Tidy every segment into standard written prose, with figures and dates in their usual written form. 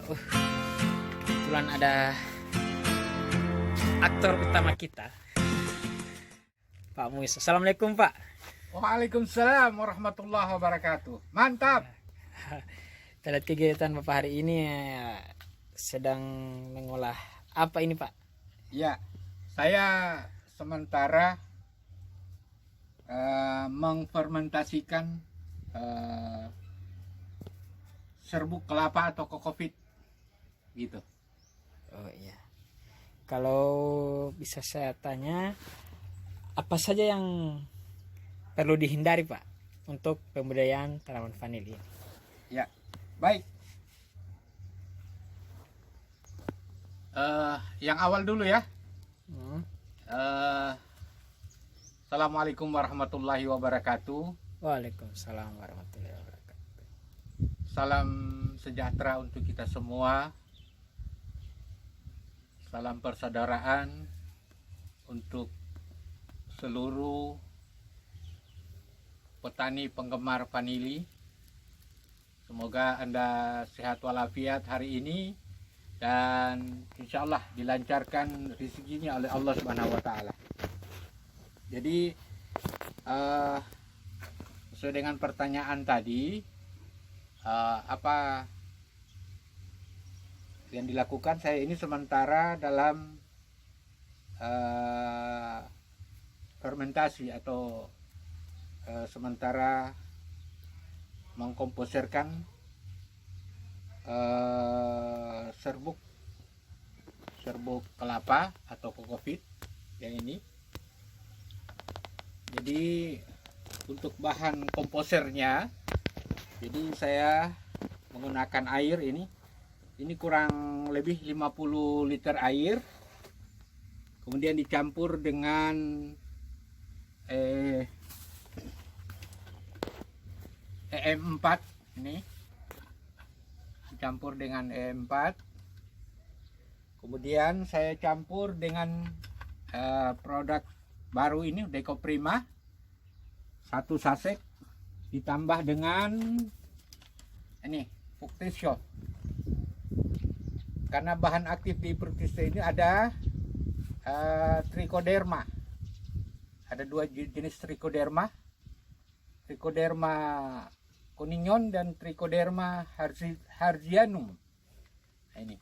Kebetulan ada aktor utama kita, Pak Muis. Assalamualaikum, Pak. Waalaikumsalam warahmatullahi wabarakatuh. Mantap. Kita lihat kegiatan Bapak hari ini sedang mengolah apa ini, Pak? Ya, saya sementara mengfermentasikan serbuk kelapa atau kokopit gitu. Oh iya. Kalau bisa saya tanya, apa saja yang perlu dihindari, Pak, untuk pembudidayaan tanaman vanili? Ya, baik. Yang awal dulu ya. Assalamualaikum warahmatullahi wabarakatuh. Waalaikumsalam warahmatullahi wabarakatuh. Salam sejahtera untuk kita semua. Salam persaudaraan untuk seluruh petani penggemar vanili. Semoga Anda sehat walafiat hari ini dan insya Allah dilancarkan rezekinya oleh Allah Subhanahu wa Ta'ala. Jadi sesuai dengan pertanyaan tadi, apa yang dilakukan saya ini sementara dalam fermentasi atau sementara mengkomposerkan serbuk kelapa atau kokopit yang ini. Jadi untuk bahan komposernya, jadi saya menggunakan air ini kurang lebih 50 liter air, kemudian dicampur dengan EM4 ini, dicampur dengan EM4, kemudian saya campur dengan produk baru ini Decoprima 1 sachet, ditambah dengan ini Fructisio. Karena bahan aktif di Fructisio ini ada Trichoderma. Ada 2 jenis Trichoderma. Trichoderma Conignon dan Trichoderma Harzianum. Nah, ini.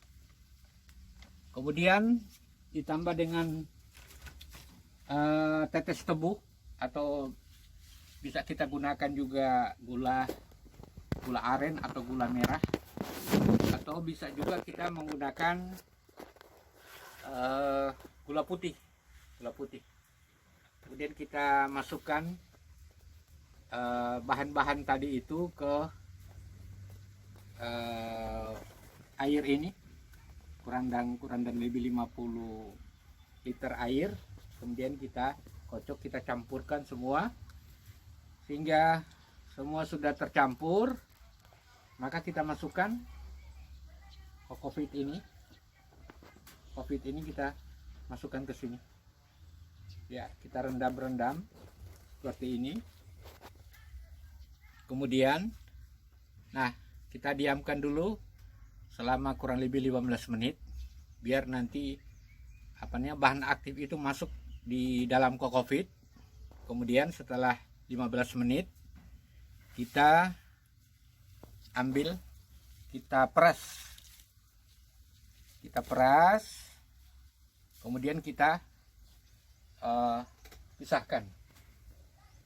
Kemudian ditambah dengan tetes tebu, atau bisa kita gunakan juga gula aren atau gula merah, atau bisa juga kita menggunakan gula putih. Kemudian kita masukkan bahan-bahan tadi itu ke air ini, kurang dan lebih 50 liter air. Kemudian kita kocok, kita campurkan semua sehingga semua sudah tercampur. Maka kita masukkan kokopit ini. Kokopit ini kita masukkan ke sini. Ya, kita rendam seperti ini. Kemudian, nah, kita diamkan dulu selama kurang lebih 15 menit biar nanti bahan aktif itu masuk di dalam kokopit. Kemudian setelah 15 menit kita ambil, kita peras, kemudian kita pisahkan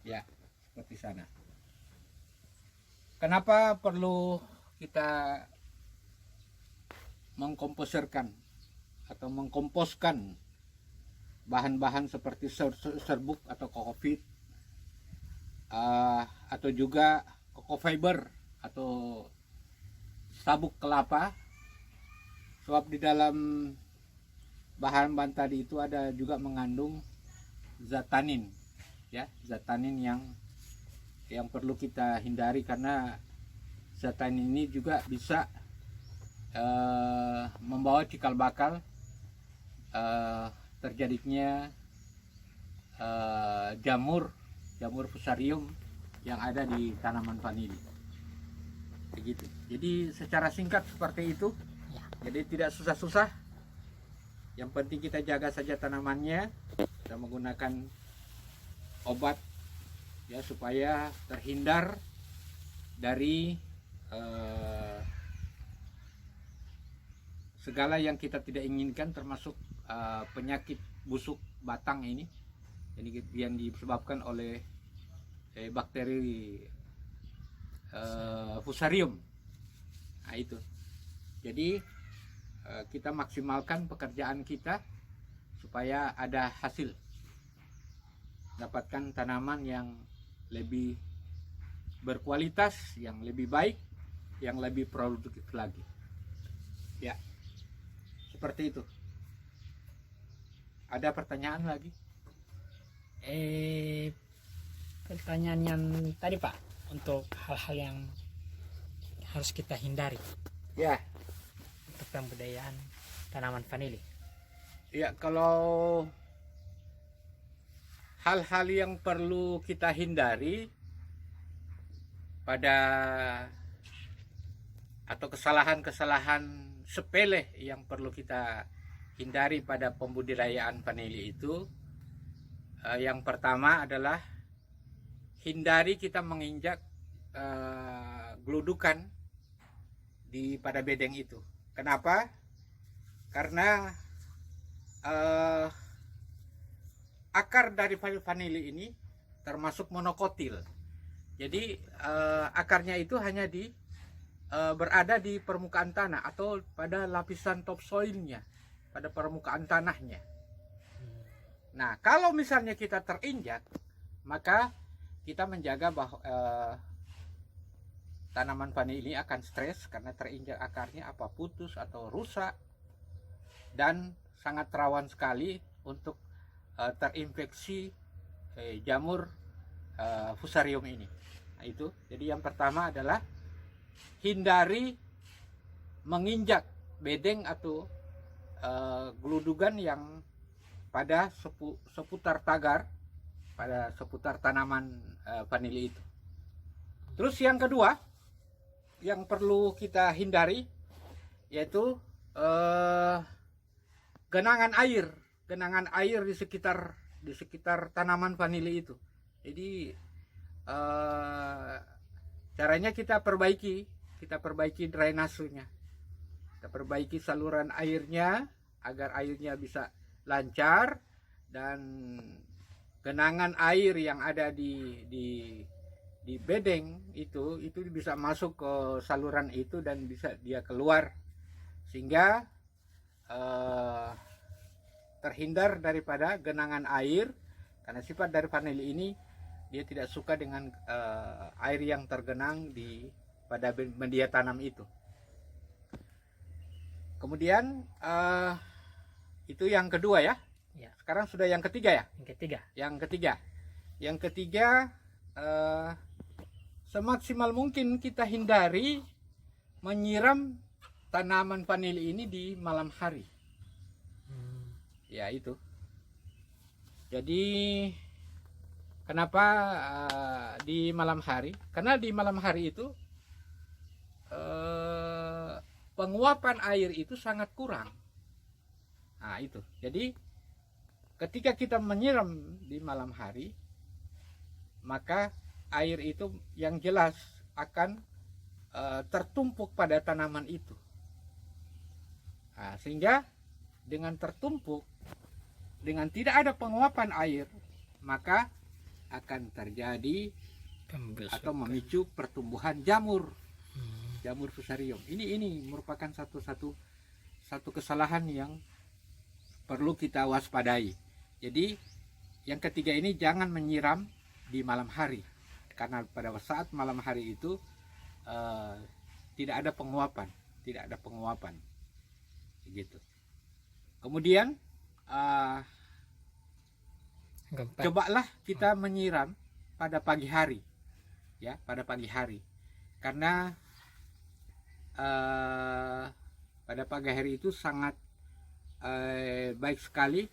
ya, seperti sana. Kenapa perlu kita mengkomposerkan atau mengkomposkan bahan-bahan seperti serbuk atau kokopit, atau juga kokofiber atau sabuk kelapa? Sebab di dalam bahan-bahan tadi itu ada juga mengandung zat tanin, ya, zat tanin yang perlu kita hindari, karena zat tanin ini juga bisa membawa cikal bakal terjadinya jamur fusarium yang ada di tanaman vanili. Begitu. Jadi secara singkat seperti itu. Jadi tidak susah-susah. Yang penting kita jaga saja tanamannya. Kita menggunakan obat ya supaya terhindar dari segala yang kita tidak inginkan, termasuk penyakit busuk batang ini yang disebabkan oleh bakteri Fusarium. Nah itu. Jadi kita maksimalkan pekerjaan kita supaya ada hasil, dapatkan tanaman yang lebih berkualitas, yang lebih baik, yang lebih produktif lagi. Ya, seperti itu. Ada pertanyaan lagi? Pertanyaan yang tadi Pak, untuk hal-hal yang harus kita hindari Ya, untuk pembudayaan tanaman vanili. ya kalau hal-hal yang perlu kita hindari pada atau kesalahan-kesalahan sepele yang perlu kita hindari pada pembudidayaan vanili itu, yang pertama adalah hindari kita menginjak geludukan pada bedeng itu. Kenapa? Karena akar dari vanili ini termasuk monokotil. Jadi akarnya itu hanya berada di permukaan tanah atau pada lapisan topsoilnya, pada permukaan tanahnya. Nah, kalau misalnya kita terinjak, maka kita menjaga bahwa tanaman vanili ini akan stres karena terinjak akarnya, apa putus atau rusak, dan sangat rawan sekali untuk terinfeksi jamur Fusarium ini. Nah, itu. Jadi yang pertama adalah hindari menginjak bedeng atau geludugan yang pada seputar tagar, pada seputar tanaman vanili itu. Terus yang kedua yang perlu kita hindari yaitu genangan air di sekitar tanaman vanili itu. Jadi caranya kita perbaiki drainasenya, kita perbaiki saluran airnya agar airnya bisa lancar, dan genangan air yang ada di bedeng itu bisa masuk ke saluran itu dan bisa dia keluar, sehingga terhindar daripada genangan air, karena sifat dari vanili ini dia tidak suka dengan air yang tergenang pada media tanam itu. Kemudian itu yang kedua ya. Ya. Sekarang sudah yang ketiga ya. Yang ketiga semaksimal mungkin kita hindari menyiram tanaman vanili ini di malam hari. Ya itu. Jadi kenapa di malam hari? Karena di malam hari itu penguapan air itu sangat kurang. Nah itu. Jadi ketika kita menyiram di malam hari, maka air itu yang jelas akan tertumpuk pada tanaman itu. Nah, sehingga dengan tertumpuk, dengan tidak ada penguapan air, maka akan terjadi atau memicu pertumbuhan jamur Fusarium. Ini merupakan satu kesalahan yang perlu kita waspadai. Jadi yang ketiga ini jangan menyiram di malam hari, karena pada saat malam hari itu tidak ada penguapan, gitu. Kemudian cobalah kita menyiram pada pagi hari, ya, karena pada pagi hari itu sangat baik sekali,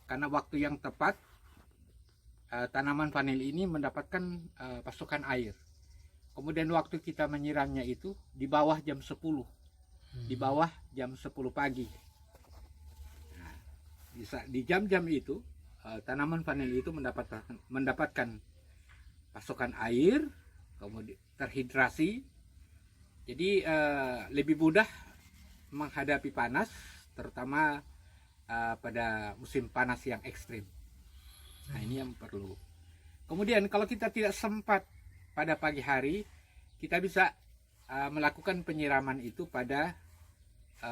karena waktu yang tepat tanaman vanili ini mendapatkan pasokan air. Kemudian waktu kita menyiramnya itu di bawah jam 10. di bawah jam 10 pagi. Nah, di jam-jam itu tanaman vanili itu mendapatkan pasokan air, kemudian terhidrasi, jadi lebih mudah menghadapi panas, terutama pada musim panas yang ekstrim. Nah, ini yang perlu. Kemudian kalau kita tidak sempat pada pagi hari, kita bisa melakukan penyiraman itu pada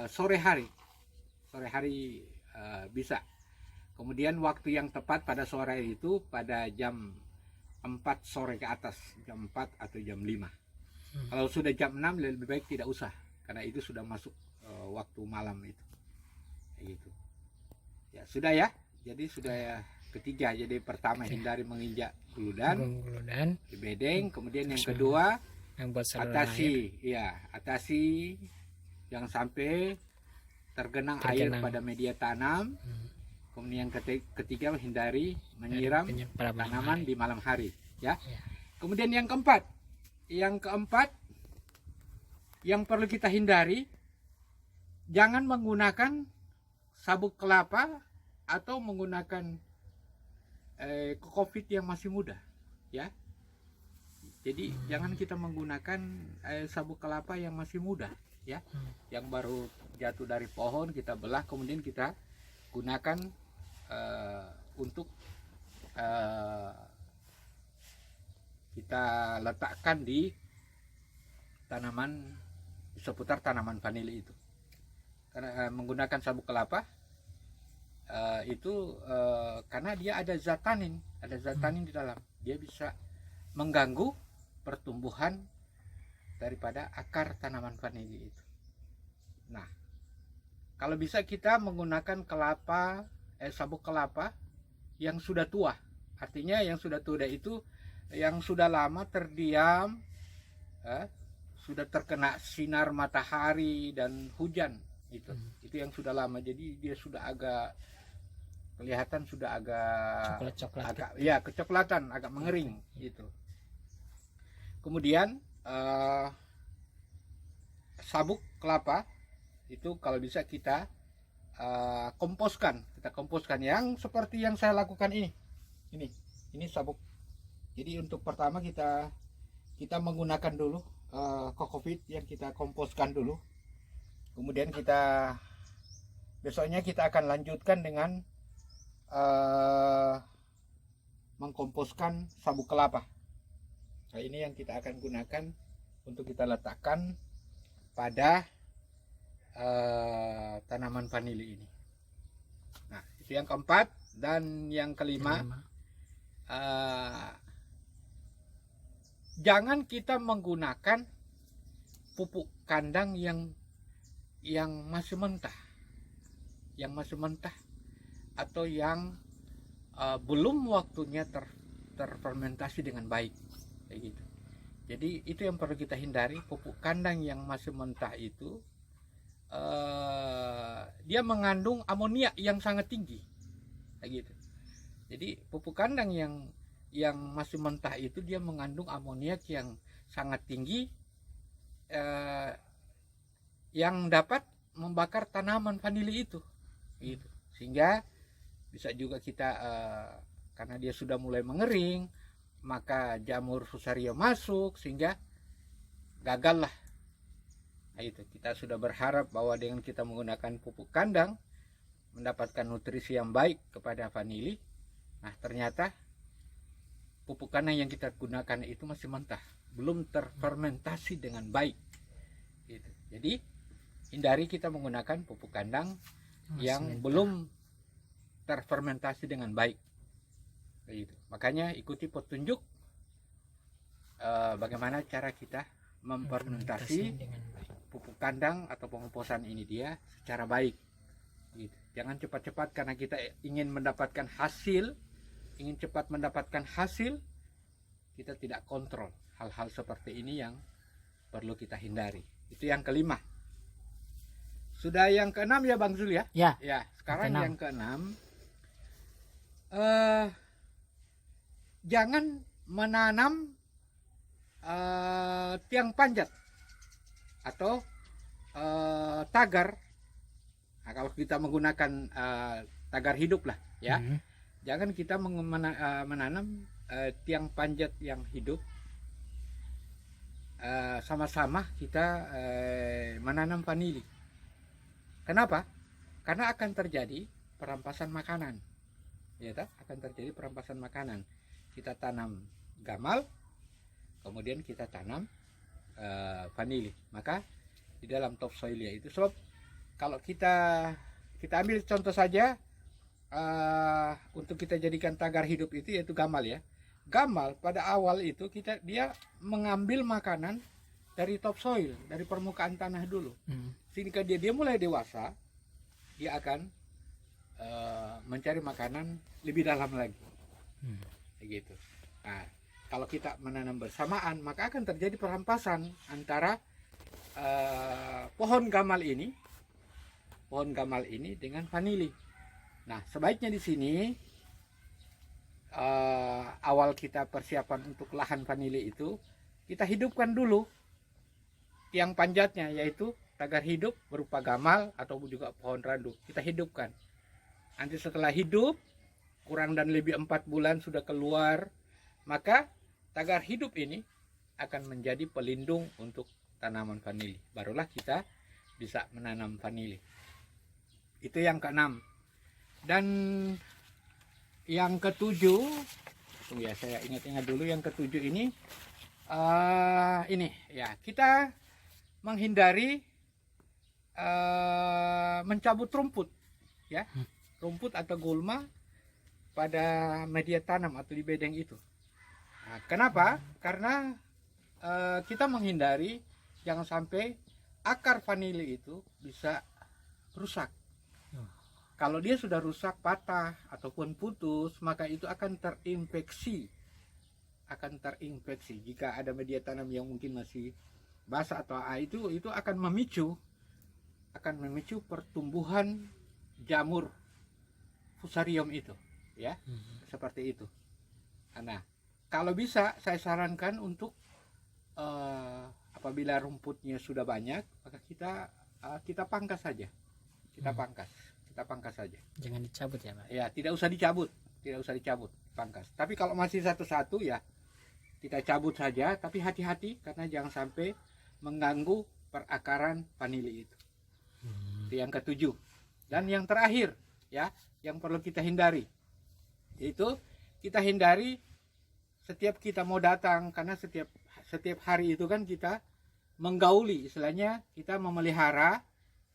sore hari. Sore hari bisa. Kemudian waktu yang tepat pada sore itu pada jam 4 sore ke atas, jam 4 atau jam 5. Kalau sudah jam 6 lebih baik tidak usah, karena itu sudah masuk waktu malam itu. Gitu. Ya sudah ya. Jadi sudah ya, ketiga. Jadi pertama hindari menginjak guludan di bedeng. Kemudian yang kedua atasi jangan sampai tergenang air pada media tanam. Kemudian yang ketiga hindari menyiram tanaman di malam hari, ya. Kemudian yang keempat yang perlu kita hindari, jangan menggunakan sabuk kelapa atau menggunakan kokopit yang masih muda, ya. Jadi jangan kita menggunakan sabuk kelapa yang masih muda, ya, yang baru jatuh dari pohon kita belah kemudian kita gunakan untuk kita letakkan di tanaman, di seputar tanaman vanili itu. Karena menggunakan sabuk kelapa itu karena dia ada zat tanin di dalam, dia bisa mengganggu pertumbuhan daripada akar tanaman vanili itu. Nah, kalau bisa kita menggunakan sabuk kelapa yang sudah tua. Artinya yang sudah tua itu yang sudah lama terdiam, sudah terkena sinar matahari dan hujan itu. Itu yang sudah lama. Jadi dia sudah agak kelihatan sudah agak kecoklatan, agak mengering gitu. Kemudian sabuk kelapa itu kalau bisa kita komposkan yang seperti yang saya lakukan ini sabuk. Jadi untuk pertama kita menggunakan dulu kokopit yang kita komposkan dulu, kemudian besoknya kita akan lanjutkan dengan mengkomposkan sabuk kelapa. Nah, ini yang kita akan gunakan untuk kita letakkan pada tanaman vanili ini. Nah, itu yang keempat. Dan yang kelima, jangan kita menggunakan pupuk kandang yang masih mentah, atau yang belum waktunya terfermentasi dengan baik, kayak gitu. Jadi itu yang perlu kita hindari. Pupuk kandang yang masih mentah itu dia mengandung amonia yang sangat tinggi, kayak gitu. Jadi pupuk kandang yang masih mentah itu dia mengandung amoniak yang sangat tinggi, yang dapat membakar tanaman vanili itu, gitu. Sehingga bisa juga kita karena dia sudah mulai mengering, maka jamur Fusarium masuk sehingga gagal lah. Nah, itu kita sudah berharap bahwa dengan kita menggunakan pupuk kandang mendapatkan nutrisi yang baik kepada vanili. Nah, ternyata pupuk kandang yang kita gunakan itu masih mentah, belum terfermentasi dengan baik, gitu. Jadi hindari kita menggunakan pupuk kandang yang belum terfermentasi dengan baik, gitu. Makanya ikuti petunjuk bagaimana cara kita memfermentasi pupuk kandang atau pengomposan ini dia secara baik, gitu. Jangan cepat-cepat karena kita ingin cepat mendapatkan hasil, kita tidak kontrol. Hal-hal seperti ini yang perlu kita hindari. Itu yang kelima. Sudah yang keenam ya Bang Zul ya? Ya. Sekarang yang keenam, jangan menanam tiang panjat atau tagar, nah, kalau kita menggunakan tagar hidup lah ya, jangan kita menanam tiang panjat yang hidup, sama-sama kita menanam vanili. Kenapa? Karena akan terjadi perampasan makanan, ya tak? Akan terjadi perampasan makanan. Kita tanam gamal, kemudian kita tanam vanili. Maka di dalam topsoilnya itu, sebab kalau kita ambil contoh saja untuk kita jadikan tagar hidup itu, yaitu gamal ya. Gamal pada awal itu dia mengambil makanan dari topsoil, dari permukaan tanah dulu. Sehingga dia mulai dewasa, dia akan mencari makanan lebih dalam lagi. Begitu. Nah, kalau kita menanam bersamaan, maka akan terjadi perampasan antara pohon gamal ini dengan vanili. Nah, sebaiknya di sini awal kita persiapan untuk lahan vanili itu, kita hidupkan dulu tiang panjatnya, yaitu tagar hidup berupa gamal atau juga pohon randu. Kita hidupkan. Nanti setelah hidup kurang dan lebih 4 bulan sudah keluar, maka tagar hidup ini akan menjadi pelindung untuk tanaman vanili. Barulah kita bisa menanam vanili. Itu yang keenam. Dan yang ketujuh, tunggu ya, saya ingat-ingat dulu. Yang ketujuh ini ya, kita menghindari mencabut rumput ya, rumput atau gulma pada media tanam atau di bedeng itu. Nah, kenapa? Karena kita menghindari jangan sampai akar vanili itu bisa rusak. Kalau dia sudah rusak, patah ataupun putus, maka itu akan terinfeksi. Jika ada media tanam yang mungkin masih basah atau itu akan memicu pertumbuhan jamur fusarium itu, ya. Seperti itu. Nah, kalau bisa saya sarankan untuk apabila rumputnya sudah banyak, maka kita pangkas saja. Kita pangkas saja. Jangan dicabut ya, Pak. Ya, tidak usah dicabut, pangkas. Tapi kalau masih satu-satu ya kita cabut saja, tapi hati-hati karena jangan sampai mengganggu perakaran vanili itu. Itu yang ketujuh. Dan yang terakhir ya, yang perlu kita hindari, yaitu kita hindari setiap kita mau datang, karena setiap hari itu kan kita menggauli, istilahnya kita memelihara,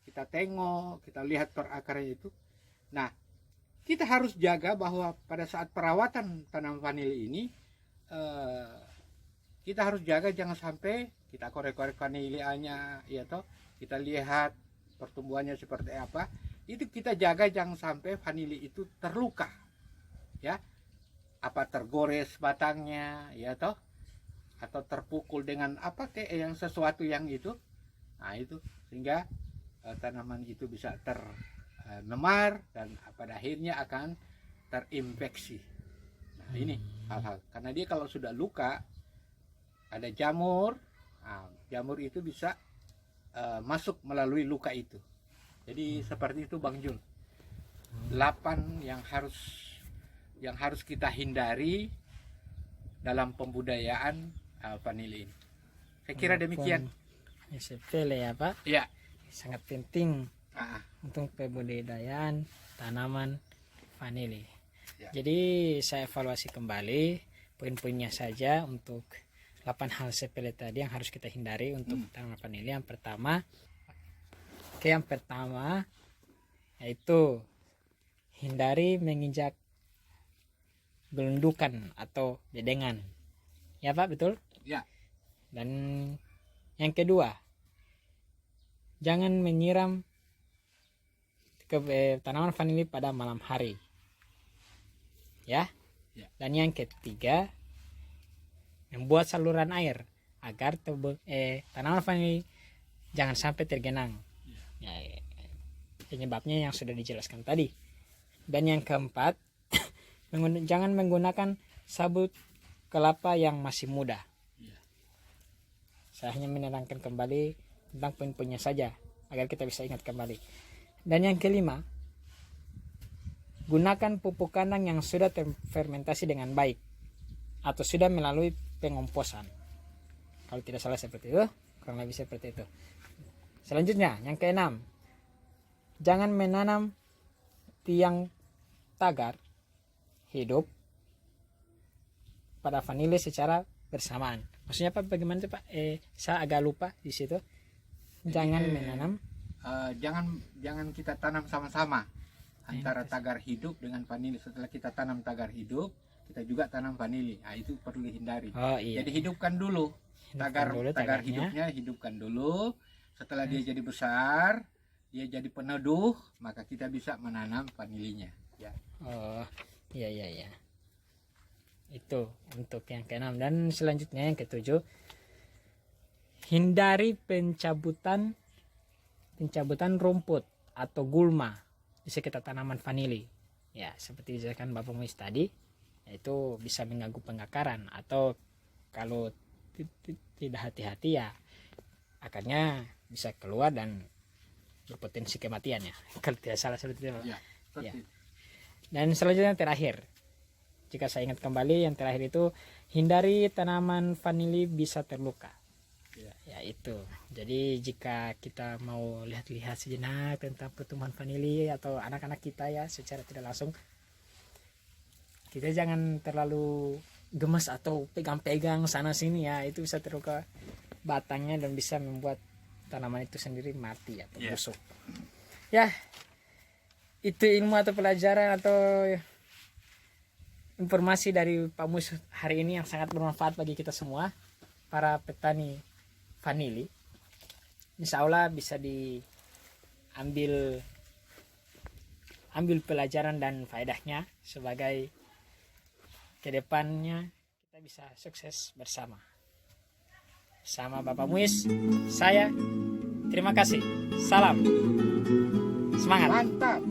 kita tengok, kita lihat perakarannya itu. Nah, kita harus jaga bahwa pada saat perawatan tanaman vanili ini, kita harus jaga jangan sampai kita korek-korek vanilianya, ya toh, kita lihat pertumbuhannya seperti apa. Itu kita jaga jangan sampai vanili itu terluka, ya, apa tergores batangnya, ya toh, atau terpukul dengan apa kayak yang sesuatu yang itu. Nah itu sehingga tanaman itu bisa termemar dan pada akhirnya akan terinfeksi. Nah ini hal-hal, karena dia kalau sudah luka ada jamur, jamur itu bisa masuk melalui luka itu. Jadi seperti itu Bang Jul. 8 yang harus kita hindari dalam pembudayaan vanili ini. Saya kira demikian. Sepele ya Pak. Ya. Sangat penting untuk pembudidayaan tanaman vanili. Ya. Jadi saya evaluasi kembali poin-poinnya saja untuk 8 hal sepele tadi yang harus kita hindari untuk tanaman vanili. Yang pertama yaitu hindari menginjak gelundukan atau bedengan. Ya Pak, betul? Ya. Dan yang kedua, jangan menyiram tanaman vanili pada malam hari. Ya. Dan yang ketiga, membuat saluran air agar tanaman vanili jangan sampai tergenang. Ya, penyebabnya yang sudah dijelaskan tadi. Dan yang keempat, jangan menggunakan sabut kelapa yang masih muda. Saya hanya menerangkan kembali tentang poin-poinnya saja. agar kita bisa ingat kembali. Dan yang kelima, gunakan pupuk kandang yang sudah terfermentasi dengan baik atau sudah melalui pengomposan. Kalau tidak salah seperti itu, kurang lebih seperti itu. Selanjutnya, yang keenam, jangan menanam tiang tagar hidup pada vanili secara bersamaan. Maksudnya Pak, bagaimana tuh Pak? Saya agak lupa di situ. Jangan menanam. Jangan kita tanam sama-sama antara tagar hidup dengan vanili. Setelah kita tanam tagar hidup, kita juga tanam vanili. Nah, itu perlu dihindari. Oh, iya. Jadi hidupkan dulu tagar tagarnya. hidupnya, hidupkan dulu. Setelah dia jadi besar, dia jadi peneduh, maka kita bisa menanam vanilinya. Ya. Oh, iya. Itu untuk yang keenam. Dan selanjutnya yang ketujuh, hindari pencabutan rumput atau gulma di sekitar tanaman vanili. Ya, seperti dijelaskan Bapak Muis tadi, yaitu bisa mengganggu pengakaran atau kalau tidak hati-hati ya akarnya bisa keluar dan berpotensi kematian ya. Kalau tidak salah seperti itu. Ya. Ya. Dan selanjutnya terakhir, jika saya ingat kembali, yang terakhir itu hindari tanaman vanili bisa terluka. Ya itu. Jadi jika kita mau lihat-lihat sejenak tentang pertumbuhan vanili atau anak-anak kita ya secara tidak langsung, kita jangan terlalu gemes atau pegang-pegang sana sini ya, itu bisa terluka batangnya dan bisa membuat tanaman itu sendiri mati atau busuk. Ya, itu ilmu atau pelajaran atau informasi dari Pak Muis hari ini yang sangat bermanfaat bagi kita semua para petani vanili. Insya Allah bisa diambil pelajaran dan faedahnya sebagai kedepannya kita bisa sukses bersama Bapak Muis. Saya terima kasih, salam, semangat, Mantap.